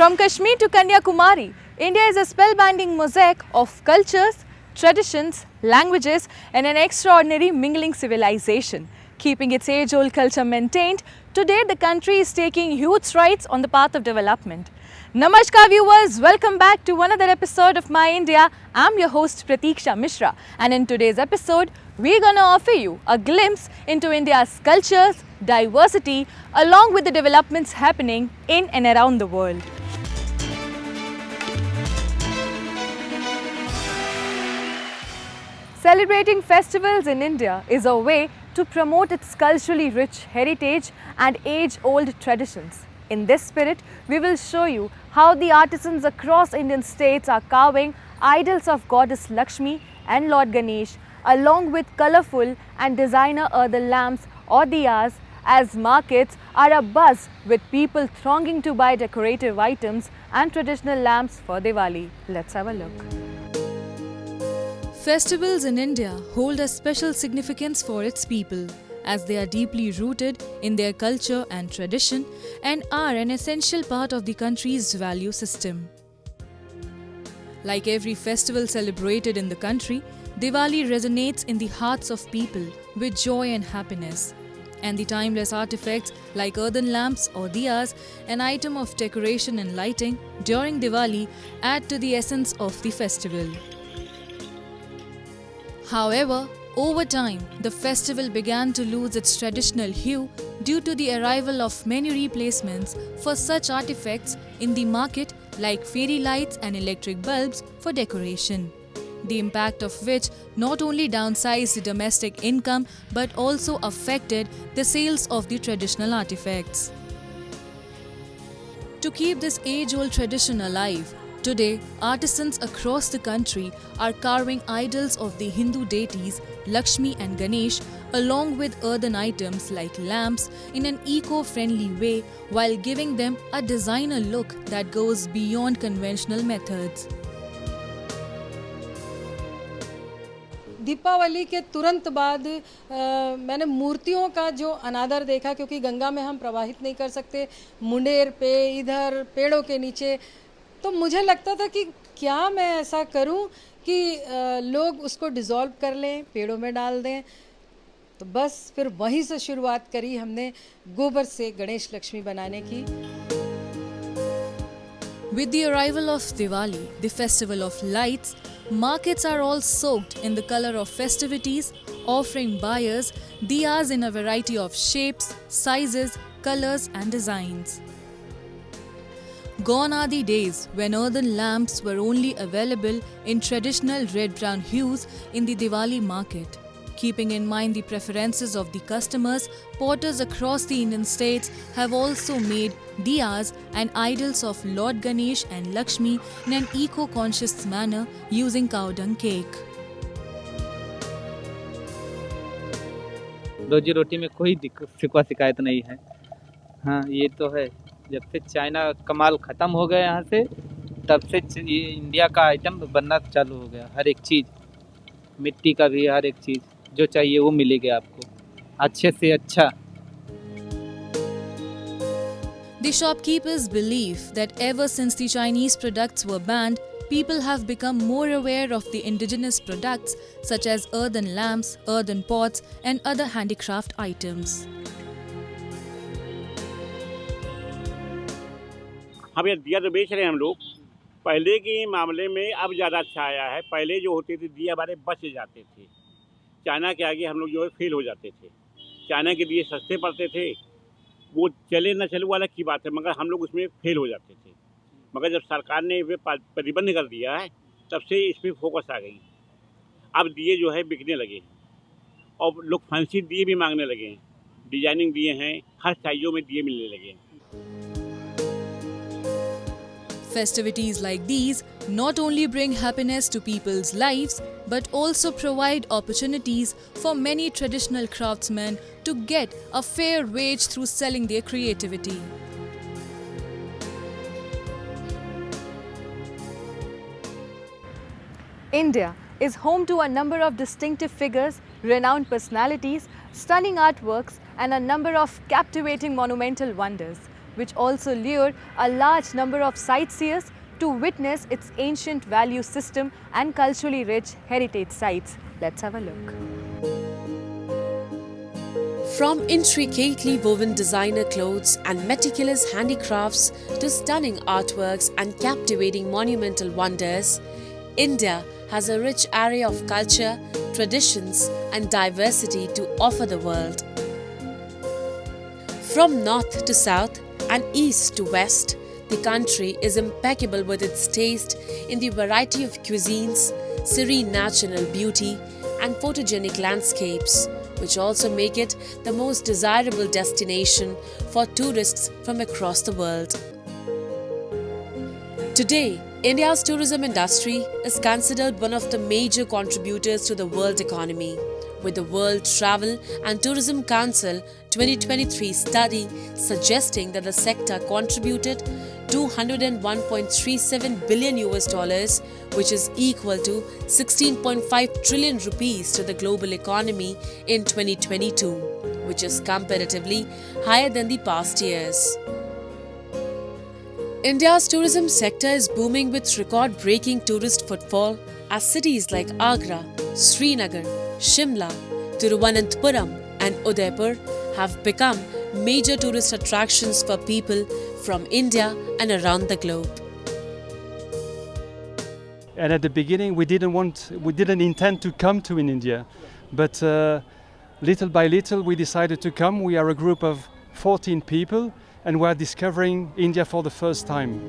From Kashmir to Kanyakumari, India is a spellbinding mosaic of cultures, traditions, languages, and an extraordinary mingling civilization. Keeping its age-old culture maintained, today the country is taking huge strides on the path of development. Namaskar viewers, welcome back to another episode of My India. I'm your host Pratiksha Mishra, and in today's episode, we're gonna offer you a glimpse into India's cultures, diversity, along with the developments happening in and around the world. Celebrating festivals in India is a way to promote its culturally rich heritage and age-old traditions. In this spirit, we will show you how the artisans across Indian states are carving idols of goddess Lakshmi and Lord Ganesha, along with colourful and designer earthen lamps or diyas, as markets are abuzz with people thronging to buy decorative items and traditional lamps for Diwali. Let's have a look. Festivals in India hold a special significance for its people, as they are deeply rooted in their culture and tradition and are an essential part of the country's value system. Like every festival celebrated in the country, Diwali resonates in the hearts of people with joy and happiness. And the timeless artifacts like earthen lamps or diyas, an item of decoration and lighting during Diwali, add to the essence of the festival. However, over time, the festival began to lose its traditional hue due to the arrival of many replacements for such artifacts in the market like fairy lights and electric bulbs for decoration, the impact of which not only downsized the domestic income but also affected the sales of the traditional artifacts. To keep this age-old tradition alive, today, artisans across the country are carving idols of the Hindu deities Lakshmi and Ganesh along with earthen items like lamps in an eco-friendly way while giving them a designer look that goes beyond conventional methods. Deepawali के तुरंत बाद मैंने मूर्तियों का जो अनादर देखा, क्योंकि गंगा में हम प्रवाहित नहीं कर सकते, मुंडेर पे इधर पेड़ों के नीचे, तो मुझे लगता था कि क्या मैं ऐसा करूं कि लोग उसको डिज़ोल्व कर लें, पेड़ों में डाल दें। तो बस फिर वहीं से शुरुआत करी हमने गोबर से गणेश लक्ष्मी बनाने की। With the arrival of Diwali, the festival of lights, markets are all soaked in the color of festivities, offering buyers diyas in a variety of shapes, sizes, colors and designs. Gone are the days when earthen lamps were only available in traditional red-brown hues in the Diwali market. Keeping in mind the preferences of the customers, potters across the Indian states have also made diyas and idols of Lord Ganesh and Lakshmi in an eco-conscious manner using cow dung cake. रोजी रोटी में कोई शिकायत नहीं है। हाँ, ये तो है। जब से चाइना कमाल ख़त्म हो गया यहाँ से, तब से ये इंडिया का आइटम बनना चालू हो गया। हर एक चीज़, मिट्टी का भी हर एक चीज़ जो चाहिए वो मिलेगा आपको, अच्छे से अच्छा। The shopkeepers believe that ever since the Chinese products were banned, people have become more aware of the indigenous products such as earthen lamps, earthen pots and other handicraft items. अब ये दिया तो बेच रहे हैं हम लोग। पहले के मामले में अब ज़्यादा अच्छा आया है। पहले जो होते थे दिया हमारे बच जाते थे, चाइना के आगे हम लोग जो है फेल हो जाते थे। चाइना के दिए सस्ते पड़ते थे, वो चले न चले वो अलग की बात है, मगर हम लोग उसमें फेल हो जाते थे। मगर जब सरकार ने वे प्रतिबंध कर दिया है, तब से इस पर फोकस आ गई। अब दिए जो है बिकने लगे और लोग फैंसी दिए भी मांगने लगे हैं, डिजाइनिंग दिए हैं, हर साइजों में दिए मिलने लगे हैं। Festivities like these not only bring happiness to people's lives but also provide opportunities for many traditional craftsmen to get a fair wage through selling their creativity. India is home to a number of distinctive figures, renowned personalities, stunning artworks and a number of captivating monumental wonders. which also lured a large number of sightseers to witness its ancient value system and culturally rich heritage sites. Let's have a look. From intricately woven designer clothes and meticulous handicrafts to stunning artworks and captivating monumental wonders, India has a rich array of culture, traditions and diversity to offer the world. From north to south and east to west, the country is impeccable with its taste in the variety of cuisines, serene natural beauty and photogenic landscapes, which also make it the most desirable destination for tourists from across the world. Today, India's tourism industry is considered one of the major contributors to the world economy, with the World Travel and Tourism Council 2023 study suggesting that the sector contributed $201.37 billion, which is equal to 16.5 trillion rupees to the global economy in 2022, which is comparatively higher than the past years. India's tourism sector is booming with record-breaking tourist footfall as cities like Agra, Srinagar, Shimla, Thiruvananthapuram and Udaipur have become major tourist attractions for people from India and around the globe. And at the beginning we didn't intend to come to in India, but little by little we decided to come. We are a group of 14 people and we are discovering India for the first time.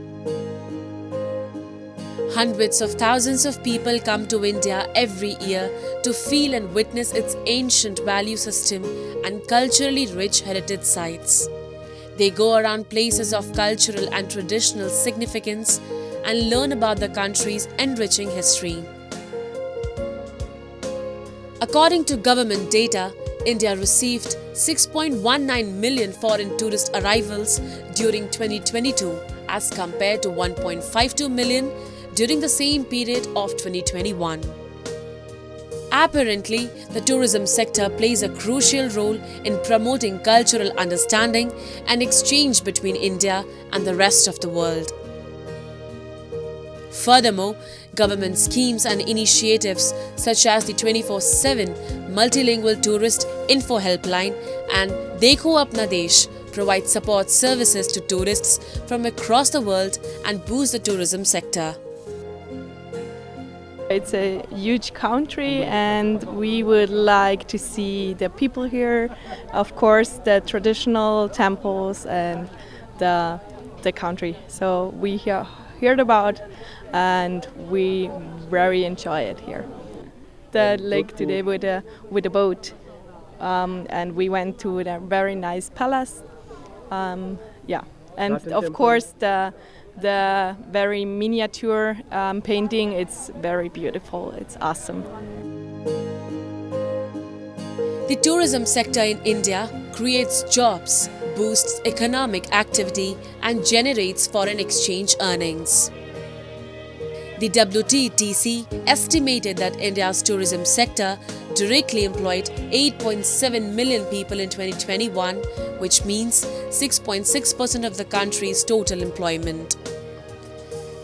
Hundreds of thousands of people come to India every year to feel and witness its ancient value system and culturally rich heritage sites. They go around places of cultural and traditional significance and learn about the country's enriching history. According to government data, India received 6.19 million foreign tourist arrivals during 2022 as compared to 1.52 million during the same period of 2021. Apparently, the tourism sector plays a crucial role in promoting cultural understanding and exchange between India and the rest of the world. Furthermore, government schemes and initiatives such as the 24/7 multilingual tourist info helpline and Dekho Apna Desh provide support services to tourists from across the world and boost the tourism sector. It's a huge country and we would like to see the people here, of course the traditional temples and the country. So we heard about and we very enjoy it here. The lake today with a boat and we went to a very nice palace. And of course the very miniature painting, it's very beautiful, it's awesome. The tourism sector in India creates jobs, boosts economic activity and generates foreign exchange earnings. The WTTC estimated that India's tourism sector directly employed 8.7 million people in 2021, which means 6.6% of the country's total employment.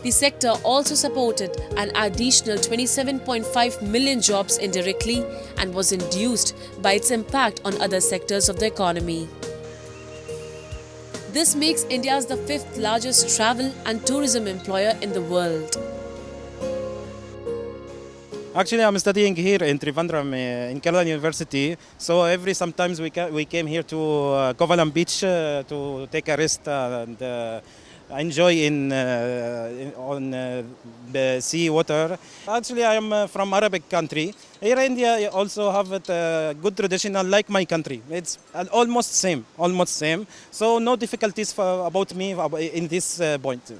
The sector also supported an additional 27.5 million jobs indirectly and was induced by its impact on other sectors of the economy. This makes India the fifth largest travel and tourism employer in the world. Actually, I'm studying here in Trivandrum in Kerala University. So sometimes we came here to Kovalam Beach to take a rest and enjoy on the sea water. Actually, I am from Arabic country. Here in India also have a good tradition like my country. It's almost same. So no difficulties about me in this point.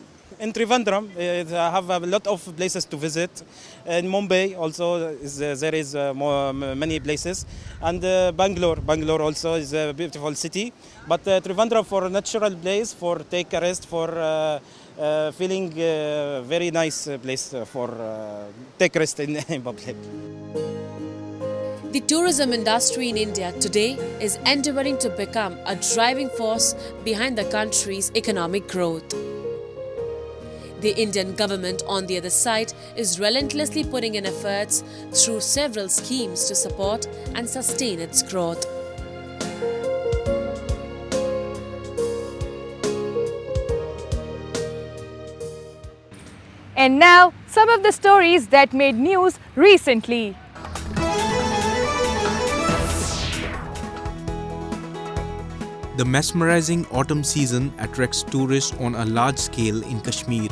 In Trivandrum, I have a lot of places to visit. In Mumbai also there is many places, and Bangalore also is a beautiful city. But Trivandrum for a natural place, for take a rest, for feeling very nice place for take rest in public. The tourism industry in India today is endeavoring to become a driving force behind the country's economic growth. The Indian government, on the other side, is relentlessly putting in efforts through several schemes to support and sustain its growth. And now, some of the stories that made news recently. The mesmerizing autumn season attracts tourists on a large scale in Kashmir.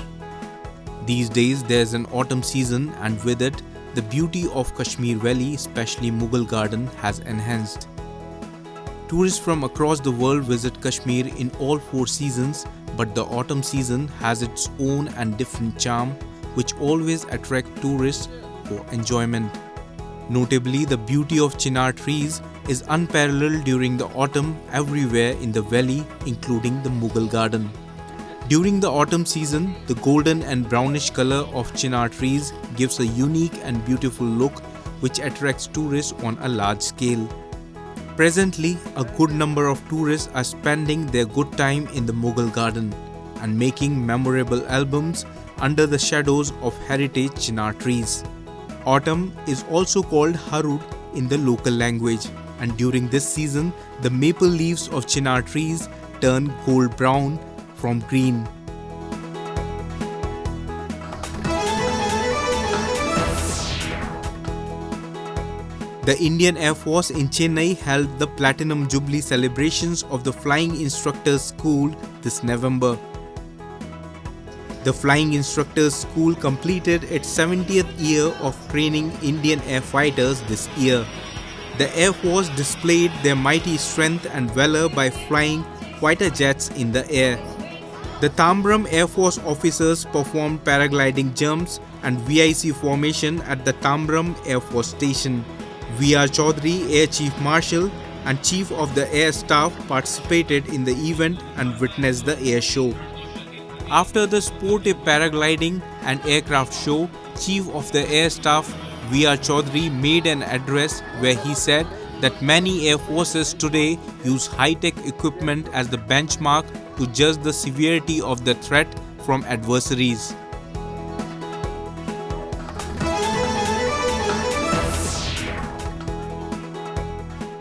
These days there's an autumn season, and with it, the beauty of Kashmir Valley, especially Mughal Garden, has enhanced. Tourists from across the world visit Kashmir in all 4 seasons, but the autumn season has its own and different charm, which always attracts tourists for enjoyment. Notably, the beauty of chinar trees is unparalleled during the autumn everywhere in the valley, including the Mughal Garden. During the autumn season, the golden and brownish color of chinar trees gives a unique and beautiful look which attracts tourists on a large scale. Presently, a good number of tourists are spending their good time in the Mughal Garden and making memorable albums under the shadows of heritage chinar trees. Autumn is also called Harud in the local language, and during this season, the maple leaves of chinar trees turn gold brown from green. The Indian Air Force in Chennai held the Platinum Jubilee celebrations of the Flying Instructors School this November. The Flying Instructors School completed its 70th year of training Indian air fighters this year. The Air Force displayed their mighty strength and valor by flying fighter jets in the air. The Tambram Air Force officers performed paragliding jumps and VIC formation at the Tambram Air Force Station. V.R. Chaudhary, Air Chief Marshal and Chief of the Air Staff, participated in the event and witnessed the air show. After the sportive paragliding and aircraft show, Chief of the Air Staff V.R. Chaudhary made an address where he said that many air forces today use high-tech equipment as the benchmark to judge the severity of the threat from adversaries.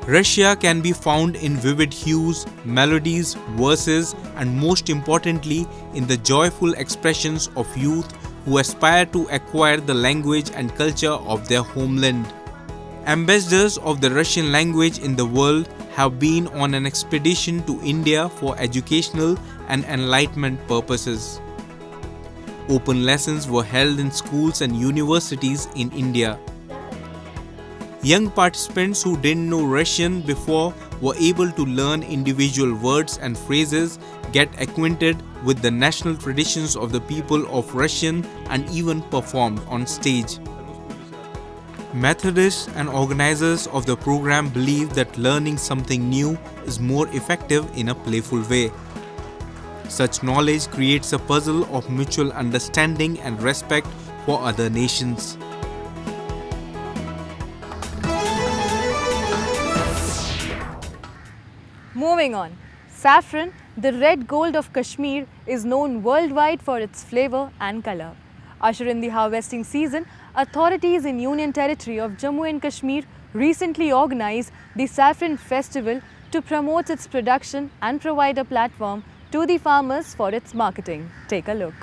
Russia can be found in vivid hues, melodies, verses, and most importantly, in the joyful expressions of youth who aspire to acquire the language and culture of their homeland. Ambassadors of the Russian language in the world have been on an expedition to India for educational and enlightenment purposes. Open lessons were held in schools and universities in India. Young participants who didn't know Russian before were able to learn individual words and phrases, get acquainted with the national traditions of the people of Russian, and even performed on stage. Methodists and organizers of the program believe that learning something new is more effective in a playful way. Such knowledge creates a puzzle of mutual understanding and respect for other nations. Moving on, saffron, the red gold of Kashmir, is known worldwide for its flavor and color. Usher in the harvesting season, authorities in Union Territory of Jammu and Kashmir recently organized the Saffron Festival to promote its production and provide a platform to the farmers for its marketing. Take a look.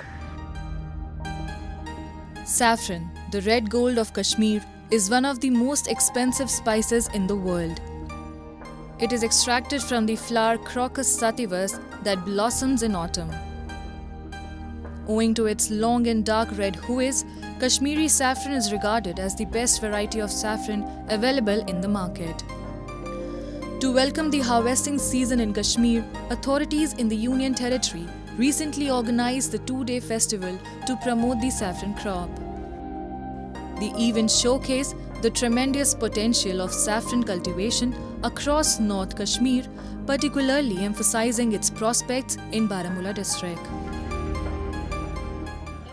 Saffron, the red gold of Kashmir, is one of the most expensive spices in the world. It is extracted from the flower Crocus sativus that blossoms in autumn. Owing to its long and dark red hues, Kashmiri saffron is regarded as the best variety of saffron available in the market. To welcome the harvesting season in Kashmir, authorities in the Union Territory recently organized the 2-day festival to promote the saffron crop. The event showcased the tremendous potential of saffron cultivation across North Kashmir, particularly emphasizing its prospects in Baramulla district.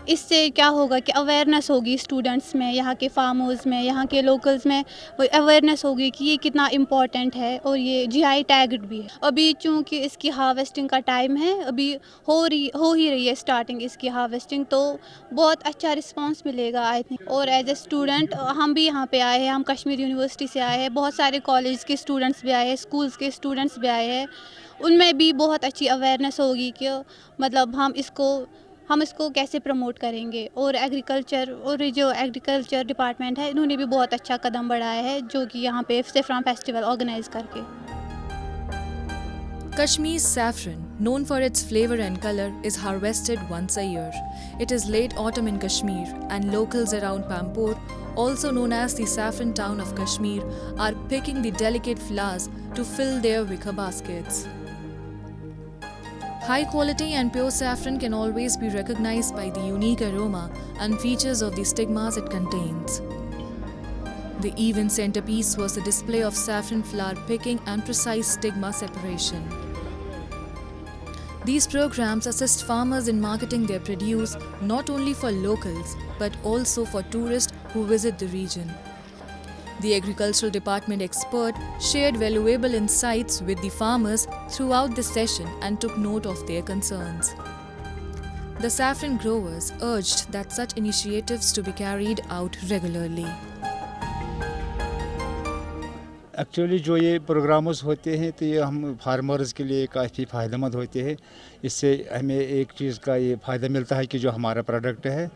इससे क्या होगा कि awareness होगी students में, यहाँ के farmers में, यहाँ के लोकल्स में वो अवेयरनेस होगी कि ये कितना इम्पोर्टेंट है और ये जीआई टैग्ड भी है। अभी चूँकि इसकी हार्वेस्टिंग का टाइम है, अभी हो ही रही है स्टार्टिंग इसकी हार्वेस्टिंग, तो बहुत अच्छा रिस्पांस मिलेगा आई थिंक। और एज ए स्टूडेंट हम भी यहाँ पे आए हैं, हम कश्मीर यूनिवर्सिटी से आए हैं, बहुत सारे कॉलेज के स्टूडेंट्स भी आए हैं, स्कूल्स के स्टूडेंट्स भी आए हैं, उनमें भी बहुत अच्छी अवेयरनेस होगी कि मतलब हम इसको कैसे प्रमोट करेंगे। और एग्रीकल्चर और जो एग्रीकल्चर डिपार्टमेंट है इन्होंने भी बहुत अच्छा कदम बढ़ाया है जो कि यहाँ पे सेफ्रॉन फेस्टिवल ऑर्गेनाइज करके। Kashmir's saffron, known for its flavor and color, is harvested once a year. It is late autumn in Kashmir, and locals around Pampore, also known as the saffron town of Kashmir, are picking the delicate flowers to fill their wicker baskets. High quality and pure saffron can always be recognized by the unique aroma and features of the stigmas it contains. The event centerpiece was the display of saffron flower picking and precise stigma separation. These programs assist farmers in marketing their produce not only for locals but also for tourists who visit the region. The agricultural department expert shared valuable insights with the farmers throughout the session and took note of their concerns. The saffron growers urged that such initiatives to be carried out regularly. Actually जो ये programmes होते हैं तो ये हम farmers के लिए काफ़ी फ़ायदेमंद होते हैं। इससे हमें एक चीज़ का ये फ़ायदा मिलता है कि जो हमारा प्रोडक्ट है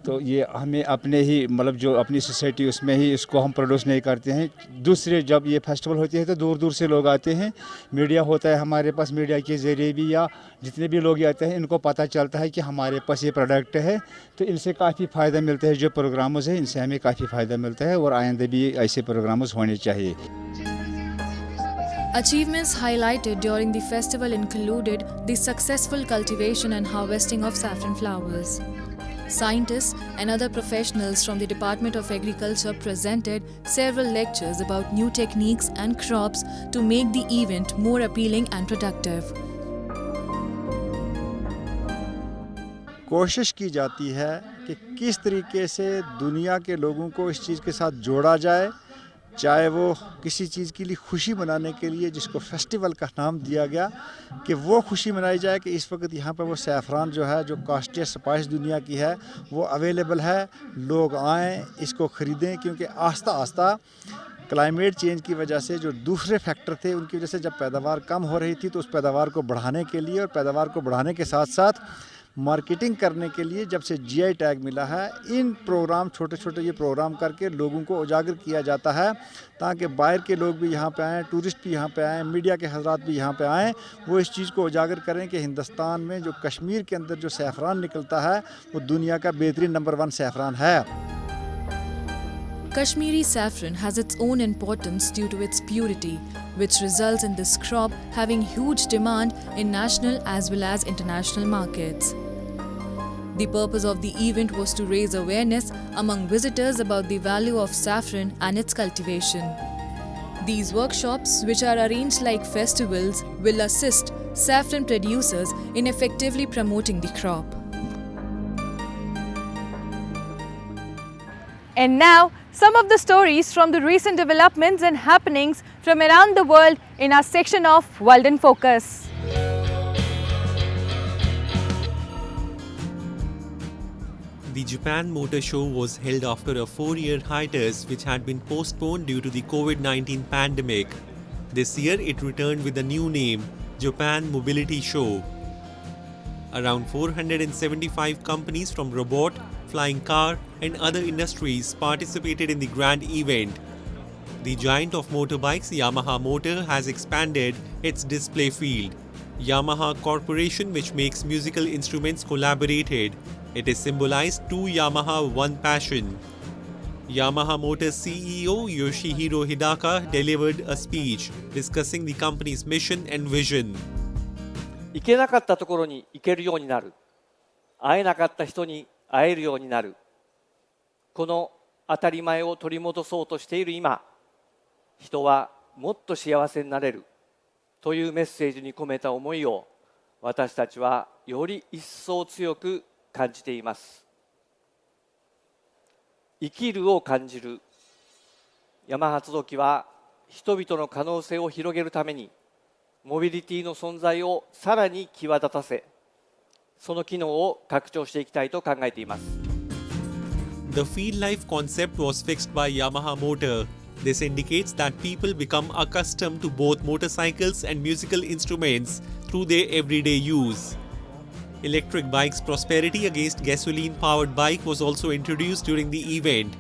तो ये हमें अपने ही मतलब जो अपनी सोसाइटी उसमें ही इसको हम प्रोड्यूस नहीं करते हैं। दूसरे जब ये फेस्टिवल होते हैं तो दूर दूर से लोग आते हैं, मीडिया होता है हमारे पास, मीडिया के ज़रिए भी या जितने भी लोग आते हैं इनको पता चलता है कि हमारे पास ये प्रोडक्ट है, तो इनसे काफ़ी फ़ायदा मिलता है। जो प्रोग्राम्स हैं इनसे हमें काफ़ी फ़ायदा मिलता है और आइंदा भी ऐसे प्रोग्राम्स होने चाहिए। Achievements highlighted during the festival included the successful cultivation and harvesting of saffron flowers. Scientists and other professionals from the Department of Agriculture presented several lectures about new techniques and crops to make the event more appealing and productive. कोशिश की जाती है कि किस तरीके से दुनिया के लोगों को इस चीज़ के साथ जोड़ा जाए, चाहे वो किसी चीज़ के लिए खुशी मनाने के लिए जिसको फेस्टिवल का नाम दिया गया कि वो खुशी मनाई जाए कि इस वक्त यहाँ पर वो सैफ़रान जो है जो कॉस्टेस्ट स्पाइस दुनिया की है वो अवेलेबल है, लोग आएँ इसको ख़रीदें। क्योंकि आस्ता आस्ता क्लाइमेट चेंज की वजह से जो दूसरे फैक्टर थे उनकी वजह से जब पैदावार कम हो रही थी तो उस पैदावार को बढ़ाने के लिए और पैदावार को बढ़ाने के साथ साथ मार्केटिंग करने के लिए जब से जीआई टैग मिला है, इन प्रोग्राम छोटे छोटे ये प्रोग्राम करके लोगों को उजागर किया जाता है ताकि बाहर के लोग भी यहाँ पे आएँ, टूरिस्ट भी यहाँ पे आएँ, मीडिया के हजरात भी यहाँ पे आएँ, वो इस चीज़ को उजागर करें कि हिंदुस्तान में जो कश्मीर के अंदर जो सैफ़रान निकलता है वो दुनिया का बेहतरीन नंबर 1 सैफ़रान है। Kashmiri saffron has its own importance due to its purity, which results in this crop having huge demand in national as well as international markets. The purpose of the event was to raise awareness among visitors about the value of saffron and its cultivation. These workshops, which are arranged like festivals, will assist saffron producers in effectively promoting the crop. And now, some of the stories from the recent developments and happenings from around the world in our section of World in Focus. The Japan Motor Show was held after a 4-year hiatus which had been postponed due to the COVID-19 pandemic. This year it returned with a new name, Japan Mobility Show. Around 475 companies from robot, flying car and other industries participated in the grand event. The giant of motorbikes Yamaha Motor has expanded its display field. Yamaha Corporation, which makes musical instruments, collaborated. It is symbolized two Yamaha, one passion. Yamaha Motor's CEO Yoshihiro Hidaka delivered a speech discussing the company's mission and vision. 行けなかったところに行けるようになる。会えなかった人に会えるようになる。この当たり前を取り戻そうとしている今、人はもっと幸せになれるというメッセージに込めた思いを私たちはより一層強く感じています。生きるを感じる山葉集きは人々の可能性を広げるためにモビリティの存在をさらに際立たせ、その機能を拡張していきたいと考えています。The field life concept was fixed by Yamaha Motor. This indicates that people become accustomed to both motorcycles and musical instruments through their everyday use. Electric bikes' prosperity against gasoline-powered bike was also introduced during the event.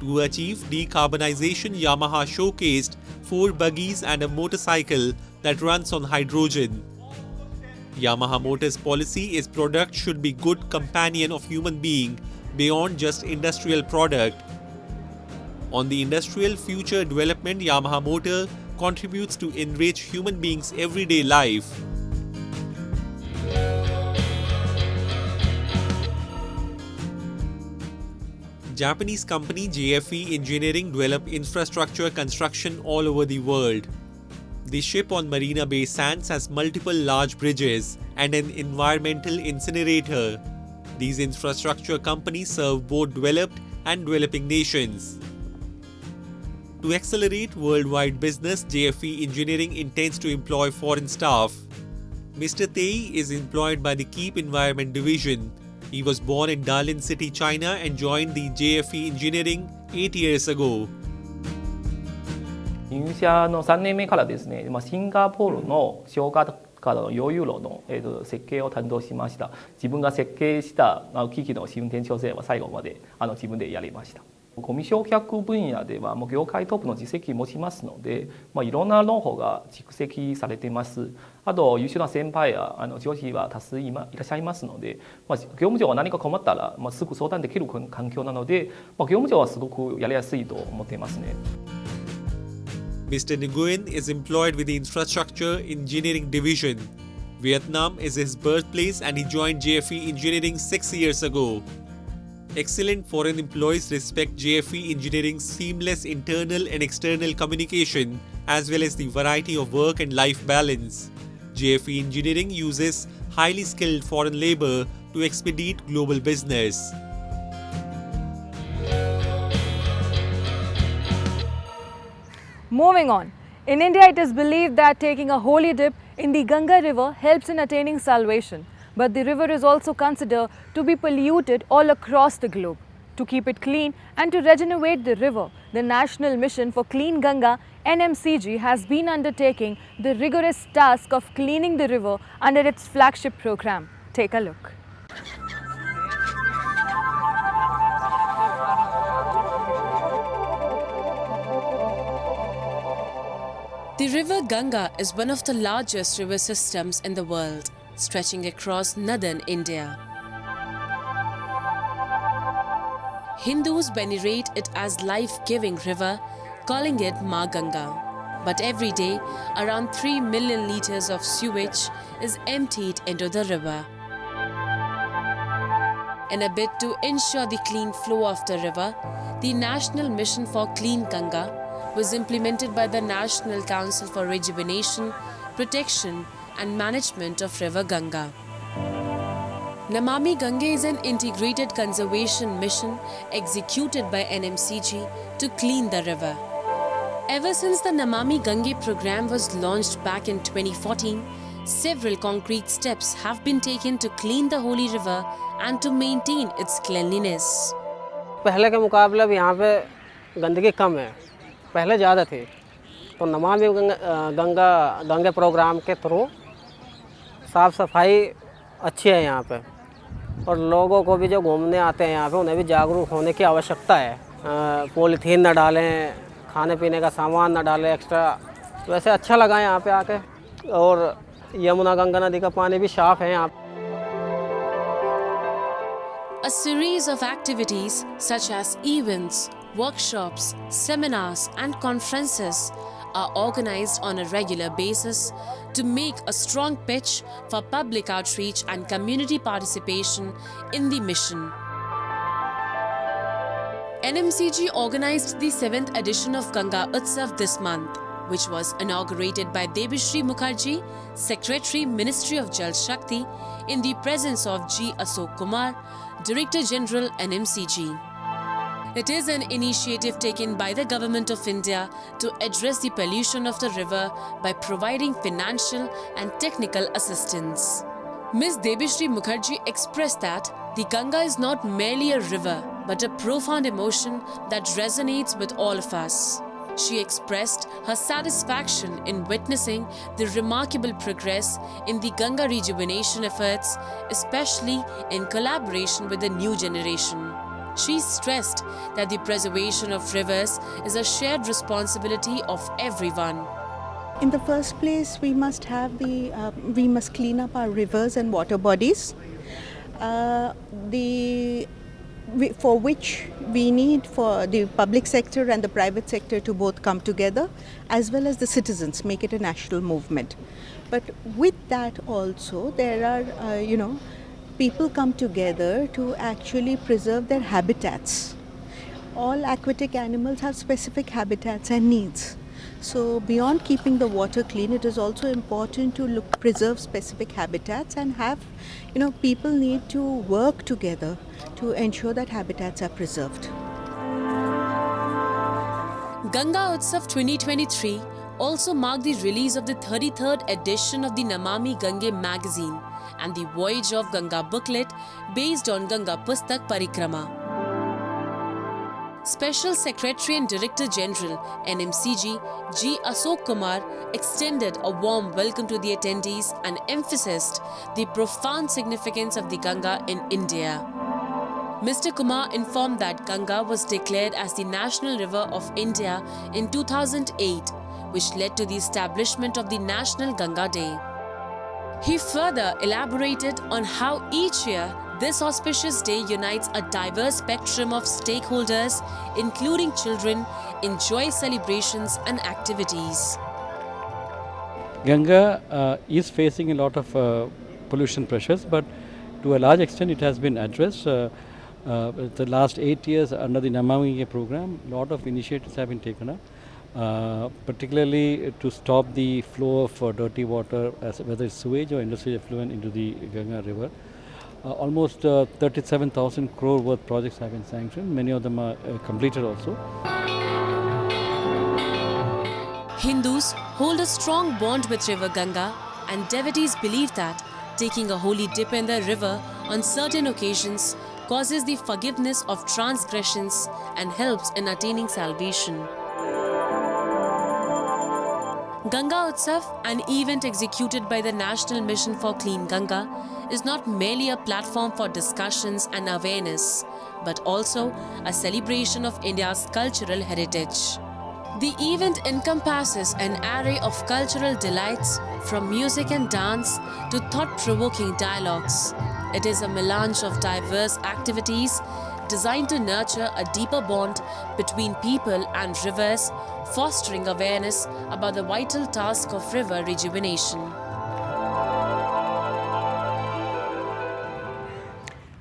To achieve decarbonization, Yamaha showcased 4 buggies and a motorcycle that runs on hydrogen. Yamaha Motor's policy is product should be good companion of human being beyond just industrial product. On the industrial future development, Yamaha Motor contributes to enrich human beings' everyday life. Japanese company JFE Engineering develop infrastructure construction all over the world. The ship on Marina Bay Sands has multiple large bridges and an environmental incinerator. These infrastructure companies serve both developed and developing nations. To accelerate worldwide business, JFE Engineering intends to employ foreign staff. Mr. Tei is employed by the Keep Environment Division. He was born in Dalian City, China and joined the JFE Engineering 8 years ago. 入社の3年目からですね、シンガポールの小型の溶融炉の設計を担当しました。自分が設計した機器の試運転調整は最後まで自分でやりました。ゴミ焼却分野ではもう業界トップの実績を持ちますので、いろんなノウハウが蓄積されています。あと優秀な先輩や上司は多数いらっしゃいますので、業務上は何か困ったらすぐ相談できる環境なので、業務上はすごくやりやすいと思っていますね。Mr. Nguyen is employed with the Infrastructure Engineering Division. Vietnam is his birthplace and he joined JFE Engineering 6 years ago. Excellent foreign employees respect JFE Engineering's seamless internal and external communication as well as the variety of work and life balance. JFE Engineering uses highly skilled foreign labor to expedite global business. Moving on. In India, it is believed that taking a holy dip in the Ganga river helps in attaining salvation. But the river is also considered to be polluted all across the globe. To keep it clean and to regenerate the river, the National Mission for Clean Ganga (NMCG) has been undertaking the rigorous task of cleaning the river under its flagship program. Take a look. The river Ganga is one of the largest river systems in the world, stretching across northern India. Hindus venerate it as life-giving river, calling it Ma Ganga. But every day, around 3 million litres of sewage is emptied into the river. In a bid to ensure the clean flow of the river, the National Mission for Clean Ganga was implemented by the National Council for Rejuvenation, Protection and Management of River Ganga. Namami Gange is an integrated conservation mission executed by NMCG to clean the river. Ever since the Namami Gange program was launched back in 2014, several concrete steps have been taken to clean the holy river and to maintain its cleanliness. पहले के मुकाबले अब यहाँ पे गंदगी कम है, पहले ज़्यादा थी। तो नमामि गंगा प्रोग्राम के थ्रू साफ़ सफाई अच्छी है यहाँ पे, और लोगों को भी जो घूमने आते हैं यहाँ पे उन्हें भी जागरूक होने की आवश्यकता है। पॉलीथीन न डालें, खाने पीने का सामान न डालें एक्स्ट्रा। तो वैसे अच्छा लगा यहाँ पे आके, और यमुना गंगा नदी का पानी भी साफ़ है यहाँ पे। A series of activities such as events, workshops, seminars and conferences are organized on a regular basis to make a strong pitch for public outreach and community participation in the mission. NMCG organized the 7th edition of Ganga Utsav this month, which was inaugurated by Debishri Mukherjee, Secretary, Ministry of Jal Shakti, in the presence of G. Ashok Kumar, Director General NMCG. It is an initiative taken by the Government of India to address the pollution of the river by providing financial and technical assistance. Ms. Debishri Mukherjee expressed that the Ganga is not merely a river but a profound emotion that resonates with all of us. She expressed her satisfaction in witnessing the remarkable progress in the Ganga rejuvenation efforts, especially in collaboration with the new generation. She stressed that the preservation of rivers is a shared responsibility of everyone. In the first place, we must clean up our rivers and water bodies, for which we need for the public sector and the private sector to both come together, as well as the citizens, make it a national movement. But with that also, there are, people come together to actually preserve their habitats. All aquatic animals have specific habitats and needs. So beyond keeping the water clean, it is also important to preserve specific habitats and have, people need to work together to ensure that habitats are preserved. Ganga Utsav 2023 also marked the release of the 33rd edition of the Namami Gange magazine and the Voyage of Ganga booklet based on Ganga Pustak Parikrama. Special Secretary and Director General, NMCG, G. Ashok Kumar extended a warm welcome to the attendees and emphasized the profound significance of the Ganga in India. Mr. Kumar informed that Ganga was declared as the National River of India in 2008, which led to the establishment of the National Ganga Day. He further elaborated on how each year this auspicious day unites a diverse spectrum of stakeholders, including children, in joyous celebrations and activities. Ganga is facing a lot of pollution pressures, but to a large extent it has been addressed. The last 8 years under the Namami program, a lot of initiatives have been taken up, particularly to stop the flow of dirty water, whether it's sewage or industrial effluent, into the Ganga river. Almost 37,000 crore worth projects have been sanctioned. Many of them are completed also. Hindus hold a strong bond with River Ganga, and devotees believe that taking a holy dip in the river on certain occasions causes the forgiveness of transgressions and helps in attaining salvation. Ganga Utsav, an event executed by the National Mission for Clean Ganga, is not merely a platform for discussions and awareness, but also a celebration of India's cultural heritage. The event encompasses an array of cultural delights, from music and dance to thought-provoking dialogues. It is a melange of diverse activities designed to nurture a deeper bond between people and rivers, fostering awareness about the vital task of river rejuvenation.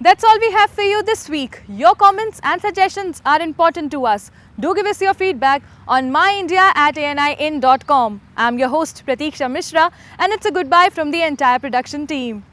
That's all we have for you this week. Your comments and suggestions are important to us. Do give us your feedback on myindia@anin.com. I'm your host Pratiksha Mishra, and it's a goodbye from the entire production team.